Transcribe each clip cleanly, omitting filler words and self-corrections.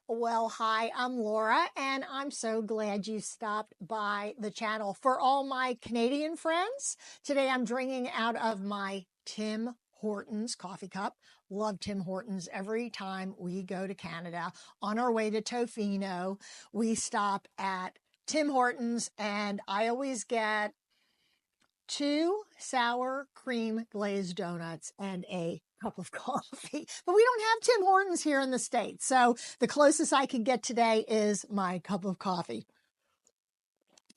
Well, hi, I'm Laura, and I'm so glad you stopped by the channel. For all my Canadian friends, today I'm drinking out of my Tim Hortons coffee cup. Love Tim Hortons. Every time we go to Canada, on our way to Tofino, we stop at Tim Hortons, and I always get 2 sour cream glazed donuts and a cup of coffee. But we don't have Tim Hortons here in the States. So the closest I can get today is my cup of coffee.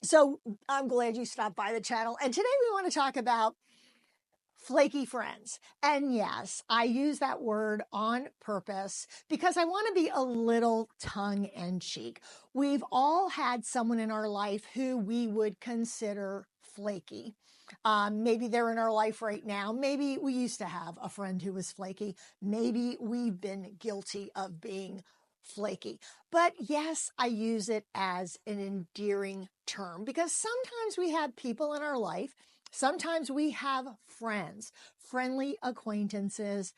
So I'm glad you stopped by the channel. And today we want to talk about flaky friends. And yes, I use that word on purpose because I want to be a little tongue in cheek. We've all had someone in our life who we would consider flaky. Maybe they're in our life right now. Maybe we used to have a friend who was flaky. Maybe we've been guilty of being flaky. But yes, I use it as an endearing term because sometimes we have people in our life. Sometimes we have friends, friendly acquaintances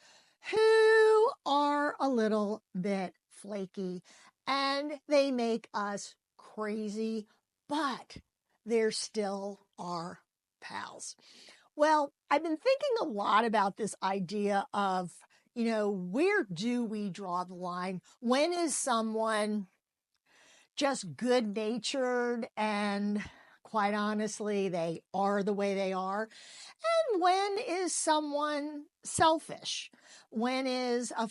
who are a little bit flaky and they make us crazy, but they're still our pals. Well, I've been thinking a lot about this idea of, where do we draw the line? When is someone just good natured and quite honestly, they are the way they are? And when is someone selfish? When does a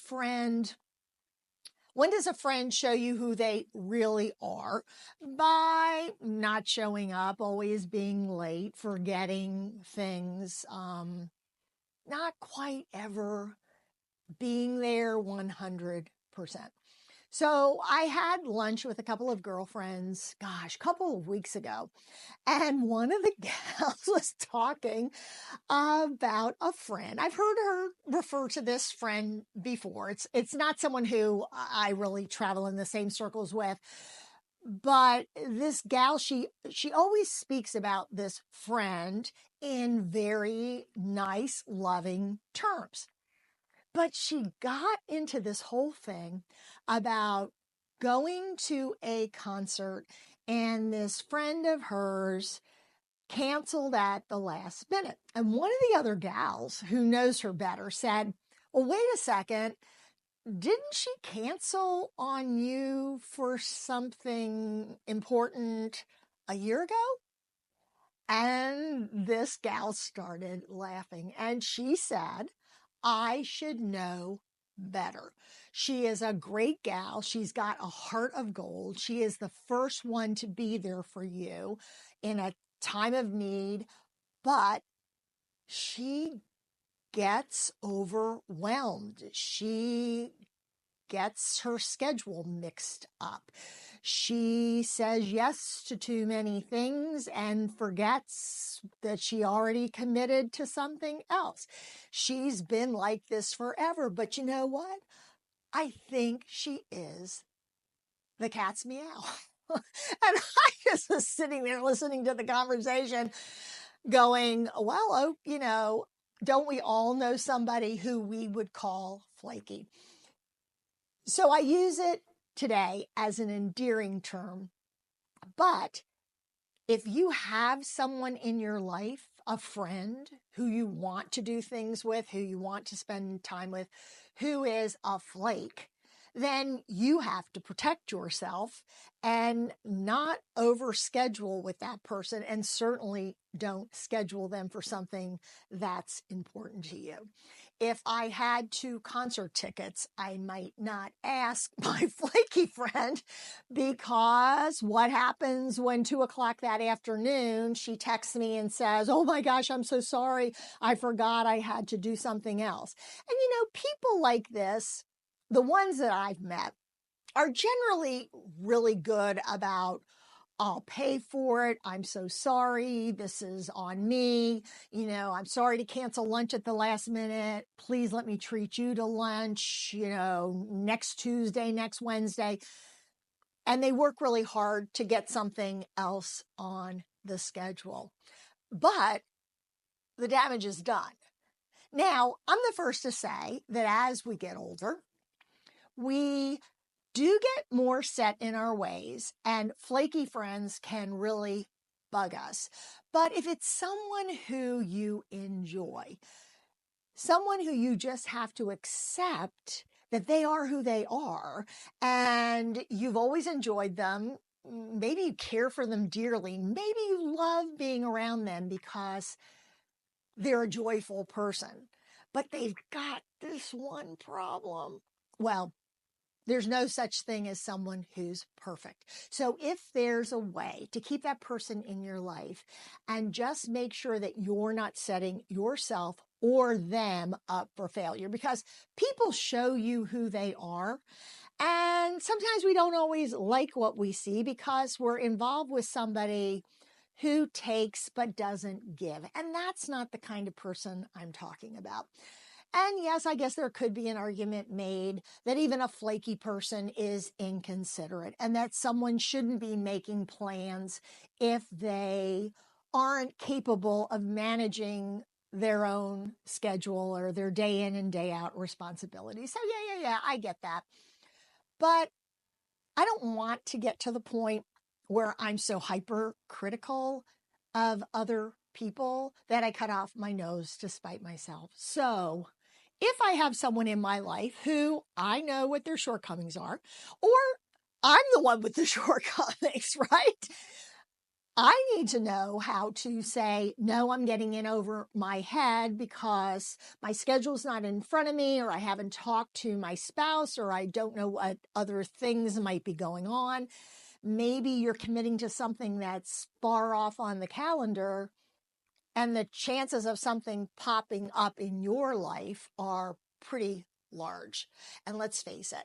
friend show you who they really are by not showing up, always being late, forgetting things, not quite ever being there 100%? So I had lunch with a couple of girlfriends, a couple of weeks ago, and one of the gals was talking about a friend. I've heard her refer to this friend before. It's not someone who I really travel in the same circles with, but this gal, she always speaks about this friend in very nice, loving terms. But she got into this whole thing about going to a concert, and this friend of hers canceled at the last minute. And one of the other gals who knows her better said, well, wait a second. Didn't she cancel on you for something important a year ago? And this gal started laughing and she said, I should know better. She is a great gal. She's got a heart of gold. She is the first one to be there for you in a time of need, but she gets overwhelmed. She gets her schedule mixed up. She says yes to too many things and forgets that she already committed to something else. She's been like this forever, but you know what? I think she is the cat's meow. And I just was sitting there listening to the conversation going, well, don't we all know somebody who we would call flaky? So I use it today as an endearing term. But if you have someone in your life, a friend who you want to do things with, who you want to spend time with, who is a flake, then you have to protect yourself and not overschedule with that person, and certainly don't schedule them for something that's important to you. If I had 2 concert tickets, I might not ask my flaky friend, because what happens when 2 o'clock that afternoon, she texts me and says, oh my gosh, I'm so sorry. I forgot I had to do something else. And people like this, the ones that I've met, are generally really good about, I'll pay for it. I'm so sorry. This is on me. I'm sorry to cancel lunch at the last minute. Please let me treat you to lunch, next Tuesday, next Wednesday. And they work really hard to get something else on the schedule. But the damage is done. Now, I'm the first to say that as we get older, we do get more set in our ways, and flaky friends can really bug us. But if it's someone who you enjoy, someone who you just have to accept that they are who they are, and you've always enjoyed them, maybe you care for them dearly, maybe you love being around them because they're a joyful person, but they've got this one problem. Well, there's no such thing as someone who's perfect. So if there's a way to keep that person in your life and just make sure that you're not setting yourself or them up for failure, because people show you who they are. And sometimes we don't always like what we see because we're involved with somebody who takes but doesn't give. And that's not the kind of person I'm talking about. And yes, I guess there could be an argument made that even a flaky person is inconsiderate and that someone shouldn't be making plans if they aren't capable of managing their own schedule or their day in and day out responsibilities. So yeah, I get that. But I don't want to get to the point where I'm so hypercritical of other people that I cut off my nose to spite myself. So if I have someone in my life who I know what their shortcomings are, or I'm the one with the shortcomings, right? I need to know how to say, no, I'm getting in over my head because my schedule's not in front of me, or I haven't talked to my spouse, or I don't know what other things might be going on. Maybe you're committing to something that's far off on the calendar, and the chances of something popping up in your life are pretty large. And let's face it,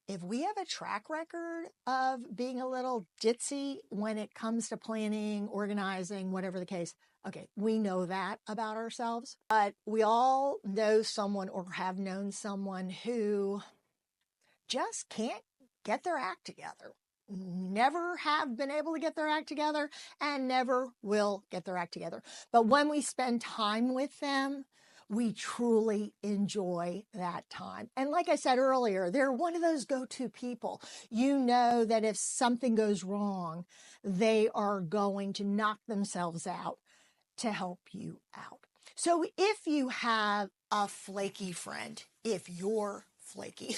if we have a track record of being a little ditzy when it comes to planning, organizing, whatever the case, okay, we know that about ourselves. But we all know someone or have known someone who just can't get their act together. Never have been able to get their act together and never will get their act together. But when we spend time with them, we truly enjoy that time. And like I said earlier, they're one of those go-to people. You know that if something goes wrong, they are going to knock themselves out to help you out. So if you have a flaky friend, if you're flaky,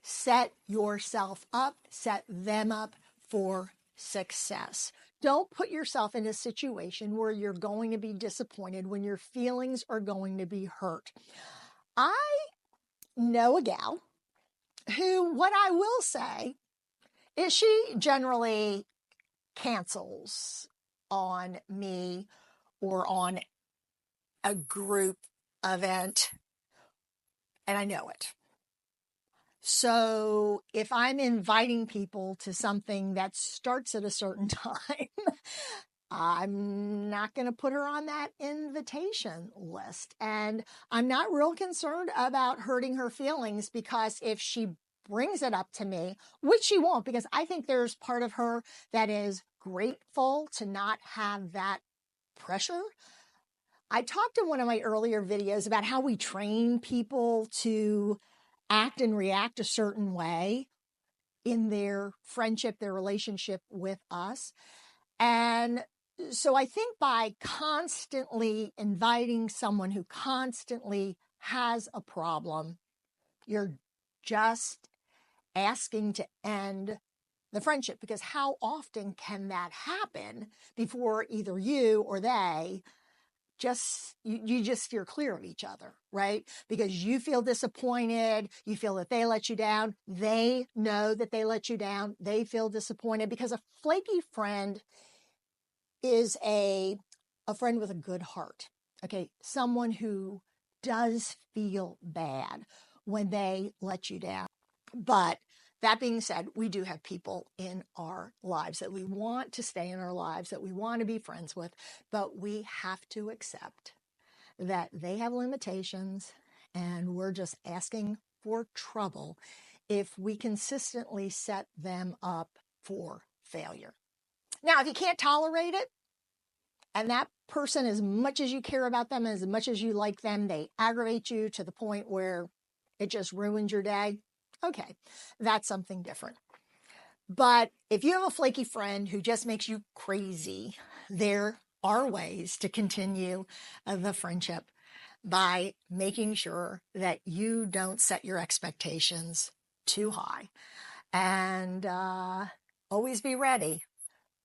set yourself up, set them up for success. Don't put yourself in a situation where you're going to be disappointed, when your feelings are going to be hurt. I know a gal who, what I will say is, she generally cancels on me or on a group event, and I know it. So if I'm inviting people to something that starts at a certain time, I'm not going to put her on that invitation list. And I'm not real concerned about hurting her feelings, because if she brings it up to me, which she won't, because I think there's part of her that is grateful to not have that pressure. I talked in one of my earlier videos about how we train people to act and react a certain way in their friendship, their relationship with us. And so I think by constantly inviting someone who constantly has a problem, you're just asking to end the friendship, because how often can that happen before either you or they you just steer clear of each other, right? Because you feel disappointed, you feel that they let you down, they know that they let you down, they feel disappointed, because a flaky friend is a friend with a good heart, okay? Someone who does feel bad when they let you down. But that being said, we do have people in our lives that we want to stay in our lives, that we want to be friends with, but we have to accept that they have limitations, and we're just asking for trouble if we consistently set them up for failure. Now, if you can't tolerate it, and that person, as much as you care about them, as much as you like them, they aggravate you to the point where it just ruins your day, Okay, that's something different. But if you have a flaky friend who just makes you crazy, there are ways to continue the friendship by making sure that you don't set your expectations too high and always be ready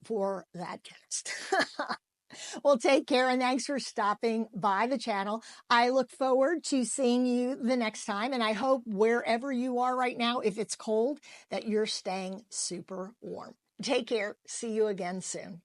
for that text. Well, take care and thanks for stopping by the channel. I look forward to seeing you the next time. And I hope wherever you are right now, if it's cold, that you're staying super warm. Take care. See you again soon.